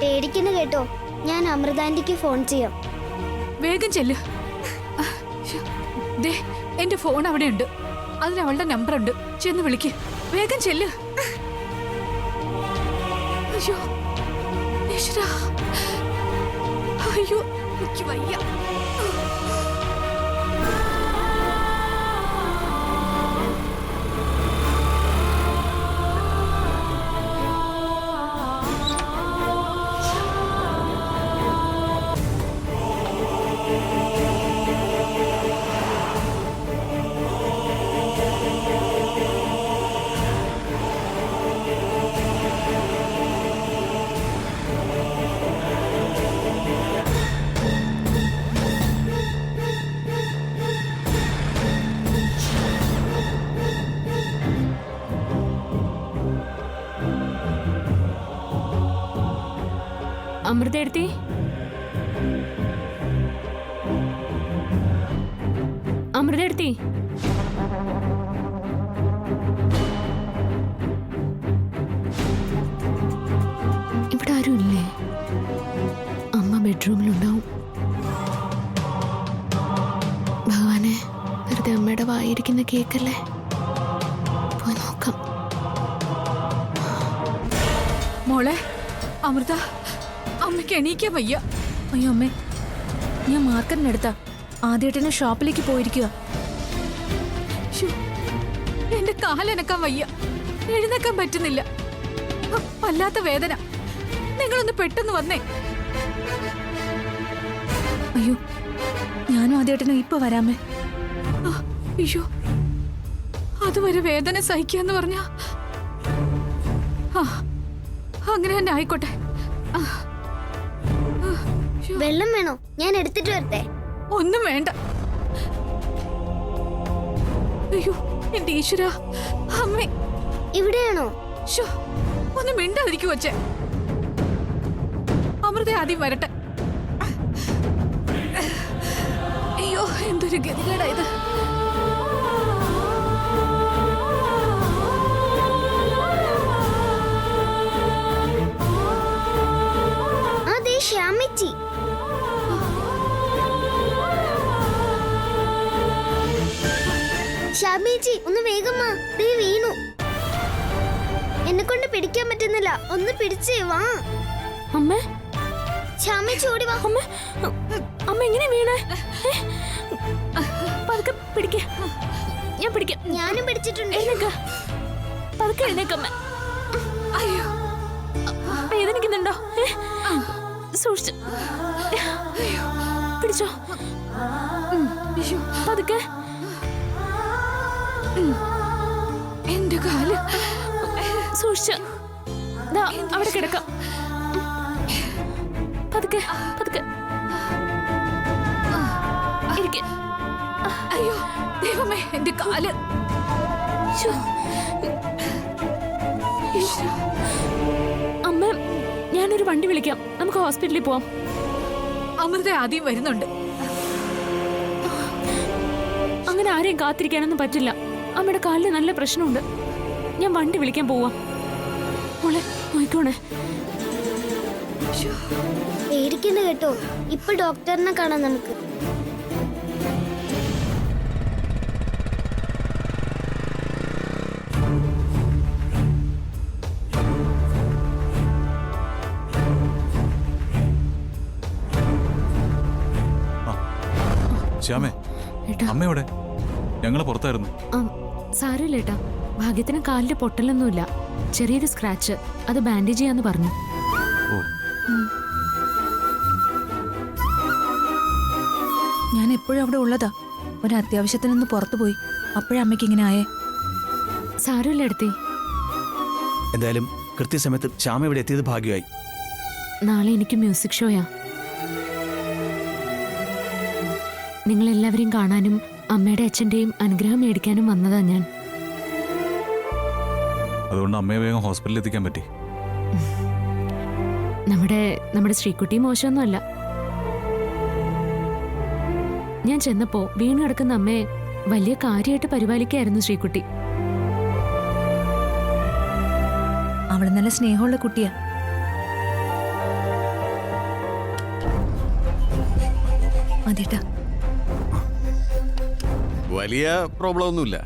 പേടിക്കുന്നു കേട്ടോ. ഞാൻ അമൃതാന്റിക്ക് ഫോൺ ചെയ്യാം. വേഗം ചെല്ല്. ദേ, എന്റെ ഫോൺ അവിടെ ഉണ്ട്. അതിൽ അവളുടെ നമ്പർ ഉണ്ട്. ചെന്ന് വിളിക്ക്. വേഗം ചെല്ല്. അയ്യോ ഈശ്വരാ, അയ്യോ എനിക്ക് വയ്യ. അമൃതേടത്തി, അമൃതേടത്തി, ഇവിടെ ആരും ഇല്ലേ? അമ്മ ബെഡ്റൂമിലുണ്ടാവും. ഭഗവാനെ, വെറുതെ അമ്മയുടെ വായിരിക്കുന്ന കേക്കല്ലേ, പോയി നോക്കാം. മോളെ അമൃത, അമ്മയ്ക്ക് എണീക്കാൻ വയ്യ. അയ്യോ അമ്മേ, ഞാൻ മാർക്കറ്റിനടുത്താ. ആദ്യേട്ടനെ ഷോപ്പിലേക്ക് പോയിരിക്കുക. എന്റെ കാലനക്കാൻ വയ്യ, എഴുന്നേക്കാൻ പറ്റുന്നില്ല. വല്ലാത്ത വേദന. നിങ്ങളൊന്ന് പെട്ടെന്ന് വന്നേ. അയ്യോ, ഞാനും ആദ്യേട്ടനും ഇപ്പൊ വരാമേ. അയ്യോ, അതുവരെ വേദന സഹിക്കാന്ന് പറഞ്ഞ അങ്ങനെ തന്നെ ആയിക്കോട്ടെ. വെള്ളം വേണോ? ഞാൻ എടുത്തിട്ട് വരട്ടെ. ഒന്നും വേണ്ട. അയ്യോ എന്റെ ഈശ്വരാ, അമ്മേ ഇവിടെയാണോ? ഒന്ന് മിണ്ടാതിരിക്കു വച്ചേ. അമൃത ആദ്യം വരട്ടെ. അയ്യോ എന്തൊരു ഗതികേടായത്. അതെ ശ്യാമിച്ചി. ശ്യാമിച്ചി ഒന്ന് വേഗം വാ, ദേ വീണു. എന്നെ കൊണ്ട് പിടിക്കാൻ പറ്റുന്നില്ല, ഒന്ന് പിടിച്ചേ വാ. അമ്മ, ശ്യാമിച്ചി ഓടി വാ. അമ്മ, അമ്മ എങ്ങനെ വീണേ? പതുക്കെ പിടിക്ക, ഞാൻ പിടിക്കാം. ഞാനും പിടിച്ചിട്ടുണ്ട്. പതുക്കെ എഴുന്നേക്കമ്മ. അയ്യോ വേദനിക്കുന്നുണ്ടോ? സൂക്ഷിച്ചു പിടിച്ചോ. പതുക്കെ. എന്റെ കാല് സൂക്ഷിച്ചു. അവിടെ കിടക്കാം. പതുക്കെ പതുക്കെ ഇരിക്ക. അയ്യോ ദൈവമേ, എന്റെ കാല്. അമ്മ, ഞാനൊരു വണ്ടി വിളിക്കാം, നമുക്ക് ഹോസ്പിറ്റലിൽ പോവാം. അമൃത ആദ്യം വരുന്നുണ്ട്. അങ്ങനെ ആരെയും കാത്തിരിക്കാനൊന്നും പറ്റില്ല. അമ്മയുടെ കാലിന് നല്ല പ്രശ്നമുണ്ട്. ഞാൻ വണ്ടി വിളിക്കാൻ പോവാ. മോളെ നോക്കോണേ. പേടിക്കണ്ട കേട്ടോ, ഇപ്പൊ ഡോക്ടറിനെ കാണാം നമുക്ക്. ശ്യാമേ, അമ്മയോടെ? ഞങ്ങള് പുറത്തായിരുന്നു. സാരമില്ല ഏട്ടാ, ഭാഗ്യത്തിന് കാലിന്റെ പൊട്ടലൊന്നുമില്ല, ചെറിയൊരു സ്ക്രാച്ച്. അത് ബാൻഡേജ് ചെയ്യാന്ന് പറഞ്ഞു. ഞാൻ എപ്പോഴും അവിടെ ഉള്ളതാ. ഒരു അത്യാവശ്യത്തിനൊന്ന് പുറത്തു പോയി, അപ്പോഴേ അമ്മയ്ക്ക് ഇങ്ങനെ ആയേ. സാരമില്ല എടുത്തി. എന്തായാലും കൃത്യസമയത്ത് ശ്യാമ ഇവിടെ എത്തിയത് ഭാഗ്യമായി. നാളെ എനിക്ക് മ്യൂസിക് ഷോയാ. നിങ്ങളെല്ലാവരെയും കാണാനും അമ്മയുടെ അച്ഛൻ്റെയും അനുഗ്രഹം മേടിക്കാനും വന്നതാ ഞാൻ. അതുകൊണ്ട് അമ്മയെ വേഗം ഹോസ്പിറ്റലിൽ എത്തിക്കാൻ പറ്റി. നമ്മുടെ ശ്രീകുട്ടി മോശമൊന്നുമല്ല. ഞാൻ ചെന്നപ്പോ വീണു കിടക്കുന്ന അമ്മയെ വലിയ കാര്യമായിട്ട് പരിപാലിക്കായിരുന്നു ശ്രീകുട്ടി. അവള് നല്ല സ്നേഹമുള്ള കുട്ടിയാ. അതേട്ടാ. വലിയ പ്രോബ്ലം ഒന്നുമില്ല.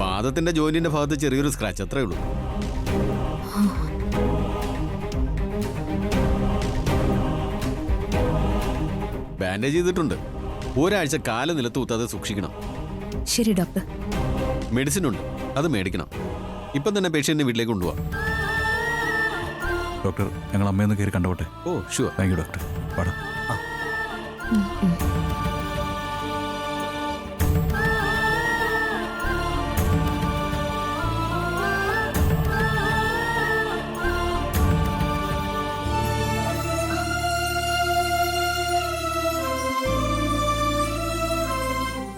പാദത്തിന്റെ ജോയിന്റിന്റെ ഭാഗത്ത് ചെറിയൊരു സ്ക്രാച്ച്, അത്രേ ഉള്ളൂ. ബാൻഡേജ് ചെയ്തിട്ടുണ്ട്. ഒരാഴ്ച കാല് നിലത്ത് കുത്താതെ സൂക്ഷിക്കണം. ശരി ഡോക്ടർ. മെഡിസിൻ ഉണ്ട്, അത് മേടിക്കണം. ഇപ്പം തന്നെ പേഷ്യന്റിനെ വീട്ടിലേക്ക് കൊണ്ടുപോവാം. ഡോക്ടർ, ഞങ്ങൾ അമ്മയൊന്ന് കയറി കണ്ടോട്ടെ? Oh sure. Thank you doctor. പാടാ.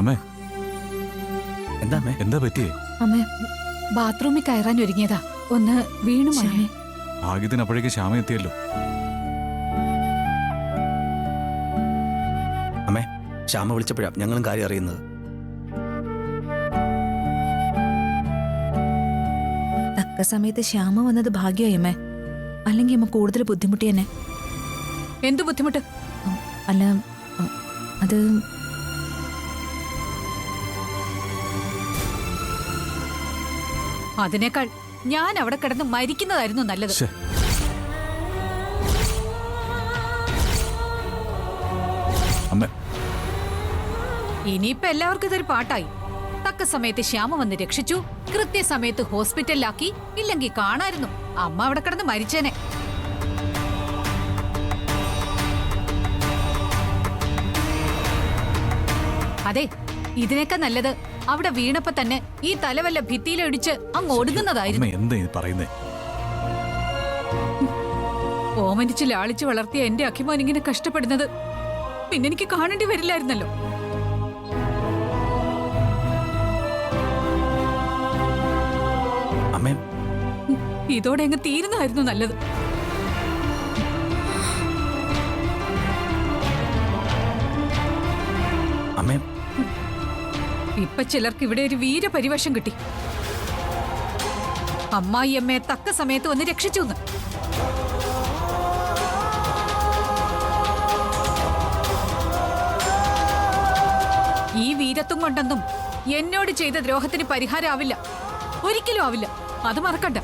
അമ്മേ, എന്താ അമ്മേ? എന്താ പറ്റിയേ? അമ്മേ, ബാത്റൂമിൽ കയറാൻ ഒരുങ്ങിയതാ, ഒന്ന് വീണു മോനെ. ഭാഗ്യത്തിന് അപ്പോഴേക്ക് ശ്യാമ എത്തിയല്ലോ. അമ്മേ, ശ്യാമ വിളിച്ചപ്പോഴാ ഞങ്ങളും കാര്യം അറിയുന്നത്. തക്ക സമയത്ത് ശ്യാമ വന്നത് ഭാഗ്യമായി അമ്മേ. അല്ലെങ്കിൽ അമ്മ കൂടുതൽ ബുദ്ധിമുട്ടി തന്നെ. എന്തു ബുദ്ധിമുട്ട്? അല്ല, അത് അതിനേക്കാൾ ഞാൻ അവിടെ കിടന്ന് മരിക്കുന്നതായിരുന്നു നല്ലത്. ശ്ശേ. അമ്മേ, ഇനിയിപ്പോ എല്ലാവർക്കും ഇതൊരു പാട്ടായി. തക്ക സമയത്ത് ശ്യാമ വന്ന് രക്ഷിച്ചു, കൃത്യസമയത്ത് ഹോസ്പിറ്റലിലാക്കി. ഇല്ലെങ്കിൽ കാണായിരുന്നു, അമ്മ അവിടെ കിടന്ന് മരിച്ചേനെ. അതെ, ഇതിനേക്കാൾ നല്ലത് അവിടെ വീണപ്പോ തന്നെ ഈ തലവല്ല ഭിത്തിയിലൊടിച്ച് അങ്ങ് ഒടുങ്ങുന്നതായിരുന്നു. അമ്മ എന്താ ഇത് പറയുന്നേ? ഓമനിച്ച് ലാളിച്ച് വളർത്തിയ എന്റെ അഖിമോൻ ഇങ്ങനെ കഷ്ടപ്പെടുന്നത് പിന്നെ എനിക്ക് കാണേണ്ടി വരില്ലായിരുന്നല്ലോ. അമ്മേ, ഇതോടെ അങ്ങ് തീരുന്നതായിരുന്നു നല്ലത്. അമ്മേ, ഇപ്പൊ ചിലർക്ക് ഇവിടെ ഒരു വീരപരിവേഷം കിട്ടി. അമ്മായി അമ്മയെ തക്ക സമയത്ത് വന്ന് രക്ഷിച്ചു. ഈ വീരത്വം കൊണ്ടൊന്നും എന്നോട് ചെയ്ത ദ്രോഹത്തിന് പരിഹാരം ആവില്ല, ഒരിക്കലും ആവില്ല. അത് മറക്കണ്ട.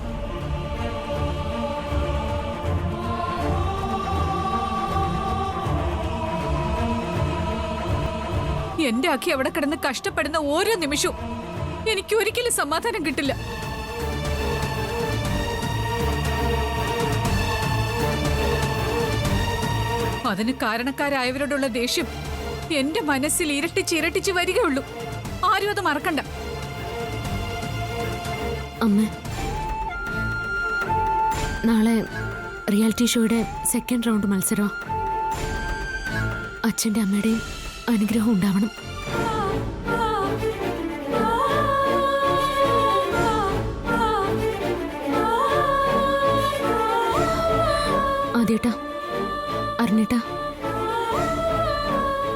എന്റെ അഖി അവിടെ കിടന്ന് കഷ്ടപ്പെടുന്ന ഓരോ നിമിഷവും എനിക്ക് ഒരിക്കലും സമാധാനം കിട്ടില്ല. അതിന് കാരണക്കാരായവരോടുള്ള ദേഷ്യം എന്റെ മനസ്സിൽ ഇരട്ടിച്ച് വരികയുള്ളൂ. ആരും അത് മറക്കണ്ട. അമ്മ, നാളെ റിയാലിറ്റി ഷോയുടെ സെക്കൻഡ് റൗണ്ട് മത്സരം. അച്ഛൻ്റെ അമ്മയുടെയും അനുഗ്രഹം ഉണ്ടാവണം. ആദ്യേട്ടാ, അറിഞ്ഞേട്ടാ,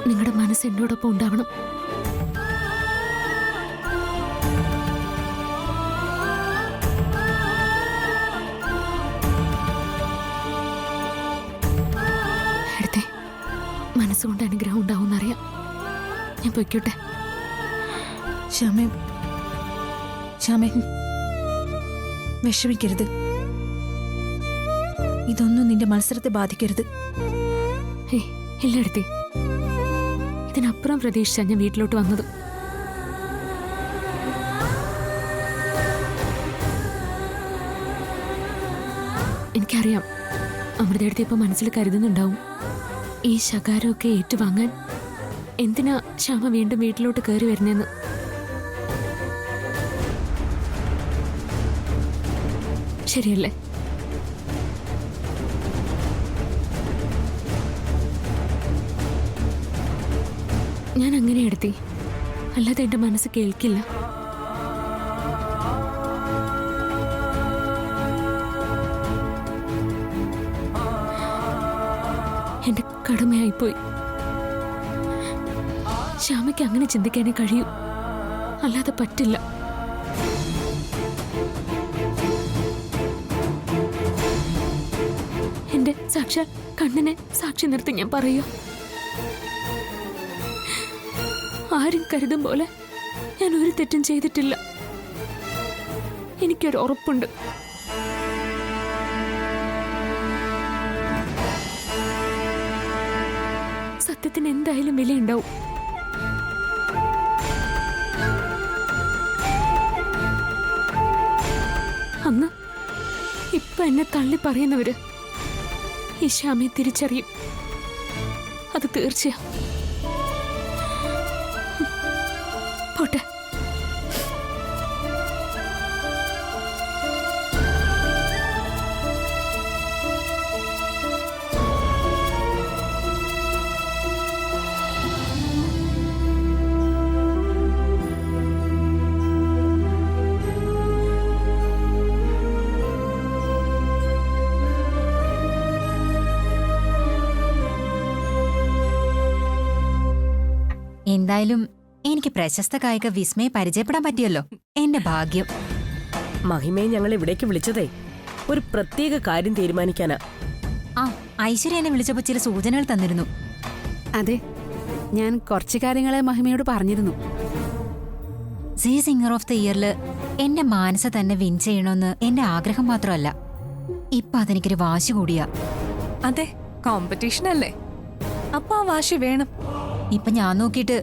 നിങ്ങളുടെ മനസ്സ് എന്നോടൊപ്പം ഉണ്ടാവണം. അടുത്തേ മനസ്സുകൊണ്ട് അനുഗ്രഹം ഉണ്ടാവും അറിയാം. ഞാൻ പൊയ്ക്കോട്ടെ. ശ്യാമേ, ശ്യാമേ, വിഷമിക്കരുത്. ഇതൊന്നും നിന്റെ മത്സരത്തെ ബാധിക്കരുത്. എല്ലായിടത്തേ ഇതിനപ്പുറം പ്രതീക്ഷിച്ചാ ഞാൻ വീട്ടിലോട്ട് വന്നത്. എനിക്കറിയാം അമൃതയുടെ ഇപ്പൊ മനസ്സിൽ കരുതുന്നുണ്ടാവും, ഈ ശകാരമൊക്കെ ഏറ്റുവാങ്ങാൻ എന്തിനാ ശ്യാമ വീണ്ടും വീട്ടിലോട്ട് കയറി വരുന്നേന്ന്. ശരിയല്ലേ? ഞാൻ അങ്ങനെ എടുത്തി, അല്ലാതെ എന്റെ മനസ്സ് കേൾക്കില്ല. എന്റെ കടമയായിപ്പോയി. ശ്യാമയ്ക്ക് അങ്ങനെ ചിന്തിക്കാനേ കഴിയൂ, അല്ലാതെ പറ്റില്ല. എന്റെ സാക്ഷാൽ കണ്ണിനെ സാക്ഷി നിർത്തി ഞാൻ പറയൂ, ആരും കരുതും പോലെ ഞാൻ ഒരു തെറ്റും ചെയ്തിട്ടില്ല. എനിക്കൊരു ഉറപ്പുണ്ട്. സത്യത്തിന് എന്തായാലും വിലയുണ്ടാവും. അന്ന് ഇപ്പൊ എന്നെ തള്ളി പറയുന്നവര് ഈ ശ്യാമയെ തിരിച്ചറിയും. അത് തീർച്ചയാ. പോട്ടെ. എന്തായാലും എനിക്ക് പ്രശസ്ത ഗായിക വിസ്മയെ പരിചയപ്പെടാൻ പറ്റിയല്ലോ. എന്റെ ഭാഗ്യം. മഹിമയെ ഞങ്ങൾ ഇവിടേക്ക് വിളിച്ചതേ ഒരു പ്രത്യേക കാര്യം തീരുമാനിക്കാനാ. ആ, ഐശ്വര്യ എന്നെ വിളിച്ചപ്പോ ചില സൂചനകൾ തന്നിരുന്നു. അതെ, ഞാൻ കുറച്ച് കാര്യങ്ങളെ മഹിമയോട് പറഞ്ഞിരുന്നു. സീ സിംഗർ ഓഫ് ദ ഇയറില് എന്റെ മാനസ തന്നെ വിൻ ചെയ്യണമെന്ന് എന്റെ ആഗ്രഹം മാത്രമല്ല, ഇപ്പൊ അതെനിക്കൊരു വാശി കൂടിയാ. അതെ, കോമ്പറ്റീഷൻ അല്ലേ, അപ്പൊ ആ വാശി വേണം. ഇപ്പൊ ഞാൻ നോക്കിയിട്ട്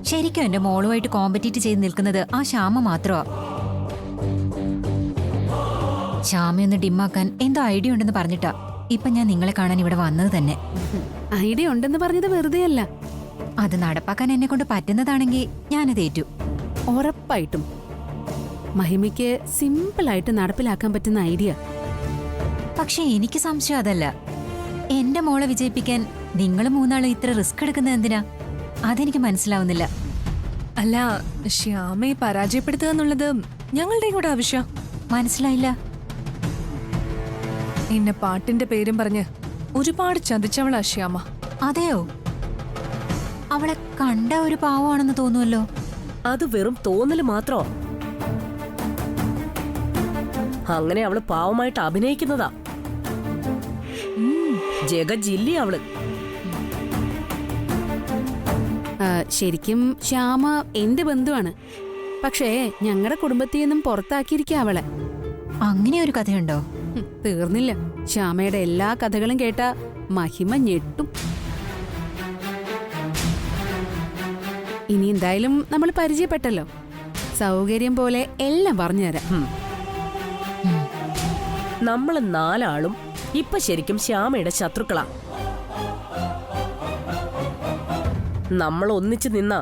ശരിക്കും എന്റെ മോളുമായിട്ട് കോമ്പറ്റീറ്റ് ചെയ്ത് നിൽക്കുന്നത് ആ ശ്യാമ മാത്രമാ. ശ്യാമയൊന്ന് ഡിമ്മാക്കാൻ എന്തോ ഐഡിയ ഉണ്ടെന്ന് പറഞ്ഞിട്ടാ ഇപ്പൊ ഞാൻ നിങ്ങളെ കാണാൻ ഇവിടെ വന്നത് തന്നെ. ഐഡിയ ഉണ്ടെന്ന് പറഞ്ഞത് വെറുതെ അല്ല, അത് നടപ്പാക്കാൻ എന്നെ കൊണ്ട് പറ്റുന്നതാണെങ്കിൽ ഞാനത് ഏറ്റു. ഉറപ്പായിട്ടും മഹിമയ്ക്ക് സിമ്പിളായിട്ട് നടപ്പിലാക്കാൻ പറ്റുന്ന ഐഡിയ. പക്ഷെ എനിക്ക് സംശയം അതല്ല. എന്റെ മോളെ വിജയിപ്പിക്കാൻ നിങ്ങൾ മൂന്നാളും ഇത്ര റിസ്ക് എടുക്കുന്നത് എന്തിനാ? അതെനിക്ക് മനസ്സിലാവുന്നില്ല. അല്ല, ശ്യാമയെ പരാജയപ്പെടുത്തുക എന്നുള്ളത് ഞങ്ങളുടെയും കൂടെ ആവശ്യം. മനസ്സിലായില്ല. എന്നെ പാട്ടിന്റെ പേരും പറഞ്ഞ് ഒരുപാട് ചതിച്ചവളാ ശ്യാമ. അതെയോ? അവളെ കണ്ട ഒരു പാവമാണെന്ന് തോന്നുമല്ലോ. അത് വെറും തോന്നല് മാത്രോ? അങ്ങനെ അവള് പാവമായിട്ട് അഭിനയിക്കുന്നതാ. ജഗജില്ലി അവള്. ശരിക്കും ശ്യാമ എന്റെ ബന്ധുവാണ്. പക്ഷേ ഞങ്ങളുടെ കുടുംബത്തിൽ നിന്നും പുറത്താക്കിയിരിക്കുക അവളെ. അങ്ങനെ ഒരു കഥയുണ്ടോ? തീർന്നില്ല. ശ്യാമയുടെ എല്ലാ കഥകളും കേട്ട മഹിമ ഞെട്ടും. ഇനി എന്തായാലും നമ്മൾ പരിചയപ്പെട്ടല്ലോ, സൗകര്യം പോലെ എല്ലാം പറഞ്ഞുതരാം. നമ്മള് നാലാളും ഇപ്പൊ ശരിക്കും ശ്യാമയുടെ ശത്രുക്കളാ. നമ്മൾ ഒന്നിച്ചു നിന്ന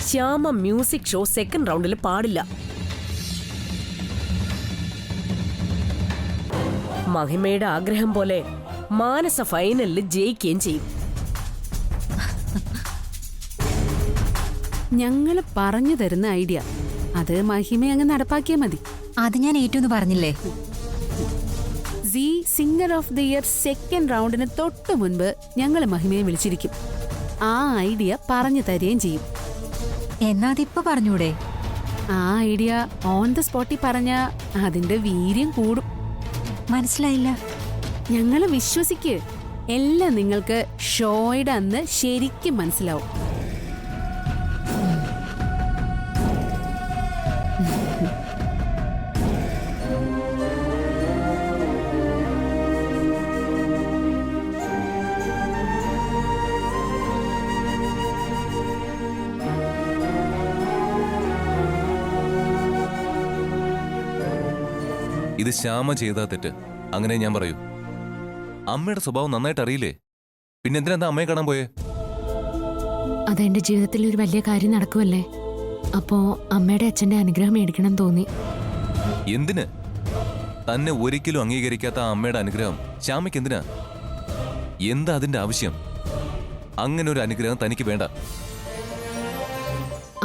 ശ്യാമ മ്യൂസിക് ഷോ സെക്കൻഡ് റൗണ്ടിൽ പാടില്ല. മഹിമയുടെ ആഗ്രഹം പോലെ മാനസ ഫൈനലിൽ ജയിക്കുകയും ചെയ്യും. ഞങ്ങൾ പറഞ്ഞു തരുന്ന ഐഡിയ അത് മഹിമ അങ്ങ് നടപ്പാക്കിയാൽ മതി. അത് ഞാൻ ഏറ്റു പറഞ്ഞില്ലേ. Zee singer of the year second റൗണ്ടിന് തൊട്ടു മുൻപ് ഞങ്ങൾ മഹിമയെ വിളിച്ചിരിക്കും. ആ ഐഡിയ പറഞ്ഞു തരുകയും ചെയ്യും. എന്നാ അതിപ്പോ പറഞ്ഞൂടെ? ആ ഐഡിയ ഓൺ ദ സ്പോട്ടിൽ പറഞ്ഞ അതിന്റെ വീര്യം കൂടും. മനസ്സിലായില്ല. ഞങ്ങൾ വിശ്വസിക്ക്, എല്ലാം നിങ്ങൾക്ക് ഷോയുടെ അന്ന് ശരിക്കും മനസ്സിലാവും. ഇത് ശ്യാമ ചെയ്താ തെറ്റ്, അങ്ങനെ ഞാൻ പറയൂ. അമ്മയുടെ സ്വഭാവം നന്നായിട്ട് അറിയില്ലേ, പിന്നെ എന്തിനാ അമ്മയെ കാണാൻ പോയേ? അതെന്റെ ജീവിതത്തിൽ ഒരു വലിയ കാര്യം നടക്കുമല്ലേ, അപ്പോ അമ്മയുടെ അച്ഛന്റെ അനുഗ്രഹം മേടിക്കണം തോന്നി. എന്തിന്? തന്നെ ഒരിക്കലും അംഗീകരിക്കാത്ത ആ അമ്മയുടെ അനുഗ്രഹം ശ്യാമയ്ക്ക് എന്തിനാ? എന്താ അതിന്റെ ആവശ്യം? അങ്ങനെ ഒരു അനുഗ്രഹം തനിക്ക് വേണ്ട.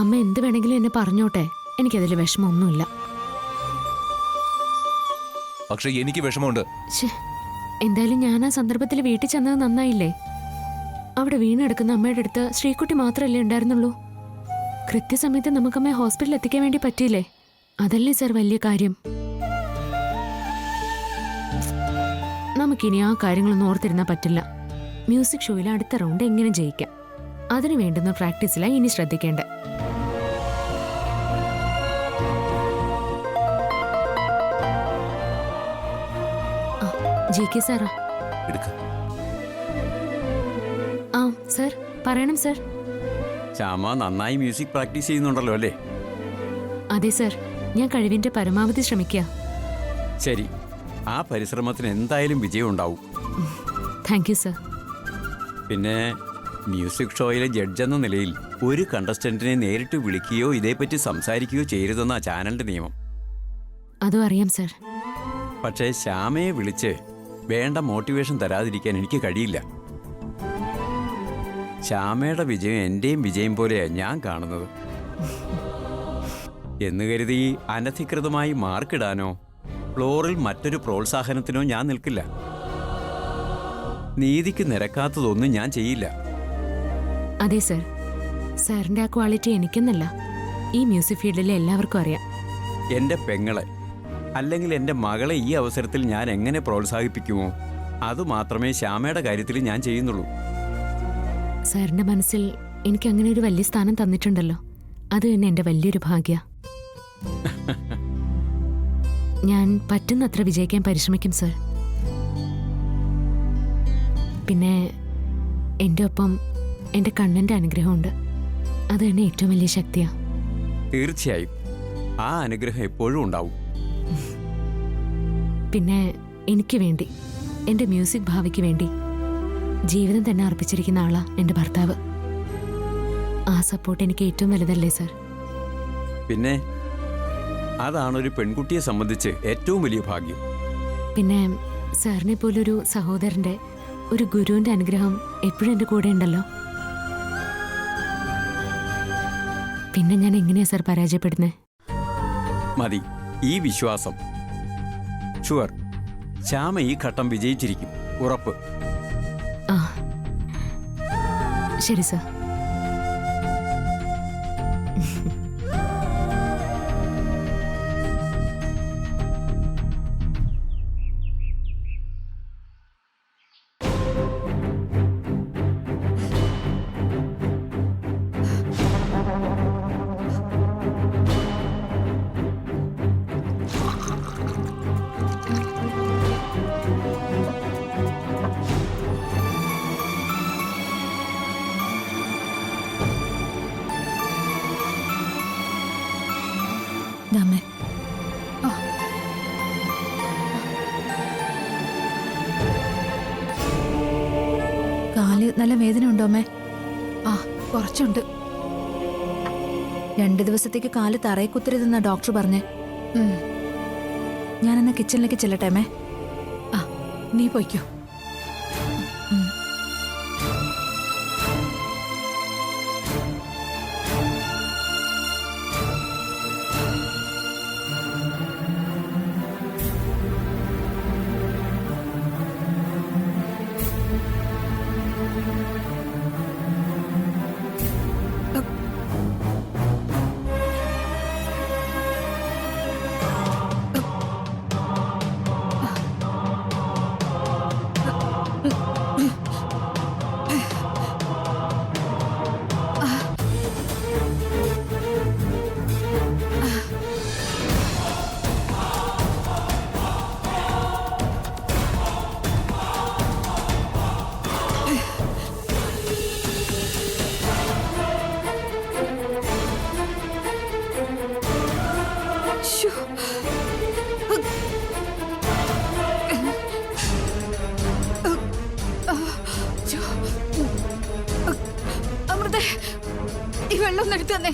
അമ്മ എന്ത് വേണമെങ്കിലും എന്നെ പറഞ്ഞോട്ടെ, എനിക്കതിൽ വിഷമമൊന്നുമില്ല. പക്ഷെ എനിക്ക് വിഷമമുണ്ട്. എന്തായാലും ഞാൻ ആ സന്ദർഭത്തിൽ വീട്ടിൽ ചെന്നത് നന്നായില്ലേ? അവിടെ വീണെടുക്കുന്ന അമ്മയുടെ അടുത്ത് ശ്രീകുട്ടി മാത്രമല്ലേ ഉണ്ടായിരുന്നുള്ളൂ. കൃത്യസമയത്ത് നമുക്കമ്മയെ ഹോസ്പിറ്റലിൽ എത്തിക്കാൻ വേണ്ടി പറ്റിയില്ലേ? അതല്ലേ സാർ വലിയ കാര്യം. നമുക്കിനി ആ കാര്യങ്ങളൊന്നും ഓർത്തിരുന്നാ പറ്റില്ല. മ്യൂസിക് ഷോയിൽ അടുത്ത റൗണ്ട് എങ്ങനെ ജയിക്കാം, അതിനു വേണ്ടുന്ന പ്രാക്ടീസിലാണ് ഇനി ശ്രദ്ധിക്കേണ്ടത്. GK സാറാ. എടുക്ക. ആ സർ, പറയണം സർ. ശ്യാമ നന്നായി മ്യൂസിക് പ്രാക്ടീസ് ചെയ്യുന്നുണ്ടല്ലോ അല്ലേ? അതെ സർ, ഞാൻ കഴിവിന്റെ പരമാവധി ശ്രമിക്കുക. ശരി, ആ പരിശ്രമത്തിന് എന്തായാലും വിജയം ഉണ്ടാവും. Thank you sir. പിന്നെ മ്യൂസിക് ഷോയിലെ ജഡ്ജ് എന്ന നിലയിൽ ഒരു കണ്ടസ്റ്റന്റിനെ നേരിട്ട് വിളിക്കുകയോ ഇതേപ്പറ്റി സംസാരിക്കുകയോ ചെയ്യരുതെന്ന ചാനലിന്റെ നിയമം. അതും അറിയാം സർ. പക്ഷേ ശ്യാമയെ വിളിച്ച് വേണ്ട മോട്ടിവേഷൻ തരാതിരിക്കാൻ എനിക്ക് കഴിയില്ല. ശ്യാമയുടെ വിജയം എന്റെയും വിജയം പോലെയാണ് ഞാൻ കാണുന്നത്. എന്ന് കരുതി അനധികൃതമായി മാർക്കിടാനോ ഫ്ലോറിൽ മറ്റൊരു പ്രോത്സാഹനത്തിനോ ഞാൻ നിൽക്കില്ല. നീതിക്ക് നിരക്കാത്തതൊന്നും ഞാൻ ചെയ്യില്ല. അതെ സർ, സാറിന്റെ ആ ക്വാളിറ്റി എനിക്കെന്നല്ല, ഈ മ്യൂസിക് ഫീൽഡിലെ എല്ലാവർക്കും അറിയാം. എൻ്റെ പെങ്ങളെ അല്ലെങ്കിൽ എൻ്റെ മകളെ ഈ അവസരത്തിൽ ഞാൻ എങ്ങനെ പ്രോത്സാഹിപ്പിക്കുമോ അതുമാത്രമേ ശ്യാമയുടെ കാര്യത്തിൽ ഞാൻ ചെയ്യുന്നുള്ളൂ. സാറിന്റെ മനസ്സിൽ എനിക്ക് അങ്ങനെ ഒരു വലിയ സ്ഥാനം തന്നിട്ടുണ്ടല്ലോ, അത് തന്നെ എൻ്റെ വലിയൊരു ഭാഗ്യ. ഞാൻ പറ്റുന്നത്ര വിജയിക്കാൻ പരിശ്രമിക്കും സർ. പിന്നെ എൻ്റെ ഒപ്പം എൻ്റെ കണ്ണൻ്റെ അനുഗ്രഹമുണ്ട്, അത് തന്നെ ഏറ്റവും വലിയ ശക്തിയാ. തീർച്ചയായും ആ അനുഗ്രഹം എപ്പോഴും ഉണ്ടാവും. പിന്നെ എനിക്ക് വേണ്ടി, എൻ്റെ മ്യൂസിക് ഭാവിക്ക് വേണ്ടി ജീവിതം തന്നെ അർപ്പിച്ചിരിക്കുന്ന ആളാ എൻ്റെ ഭർത്താവ്. ആ സപ്പോർട്ട് എനിക്ക് ഏറ്റവും വലുതല്ലേ സർ? പിന്നെ അതാണ് ഒരു പെൺകുട്ടിയെ സംബന്ധിച്ച് ഏറ്റവും വലിയ ഭാഗ്യം. പിന്നെ സാറിനെ പോലൊരു സഹോദരൻ്റെ, ഒരു ഗുരുവിൻ്റെ അനുഗ്രഹം എപ്പോഴും എൻ്റെ കൂടെ ഉണ്ടല്ലോ. പിന്നെ ഞാൻ എങ്ങനെയാ സർ പരാജയപ്പെടുന്നത്? മതി ഈ വിശ്വാസം. ഷുവർ, ശ്യാമ ഈ ഘട്ടം വിജയിച്ചിരിക്കും, ഉറപ്പ്. ആ ശരി സർ. ദാമേ, കാല് നല്ല വേദന ഉണ്ടോ അമ്മേ? ആ കുറച്ചുണ്ട്. 2 ദിവസത്തേക്ക് കാല് തറയെ കുത്തരുതെന്നാ ഡോക്ടർ പറഞ്ഞേ. ഞാനെന്നാ കിച്ചണിലേക്ക് ചെല്ലട്ടെ അമ്മേ? ആ നീ പൊയ്ക്കോ. അമൃതേ, ഈ വെള്ളം ഒന്ന് എടുത്തു തന്നെ.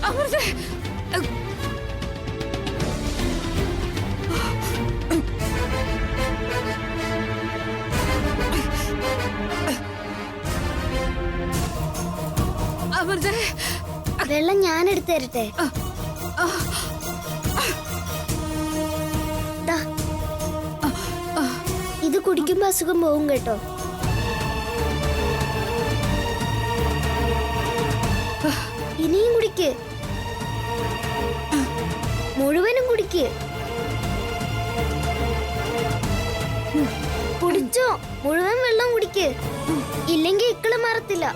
അമൃതേ, അമൃതേ, വെള്ളം ഞാൻ എടുത്തു തരട്ടെ? ദാ, ഇത് കുടിക്കുമ്പോ അസുഖം പോകും കേട്ടോ. ഇനിയും കുടിക്ക്, മുഴുവനും കുടിക്ക്. കുടിച്ചോ, മുഴുവൻ വെള്ളം കുടിക്ക്, ഇല്ലെങ്കിൽ ഇക്കള് മാറത്തില്ല.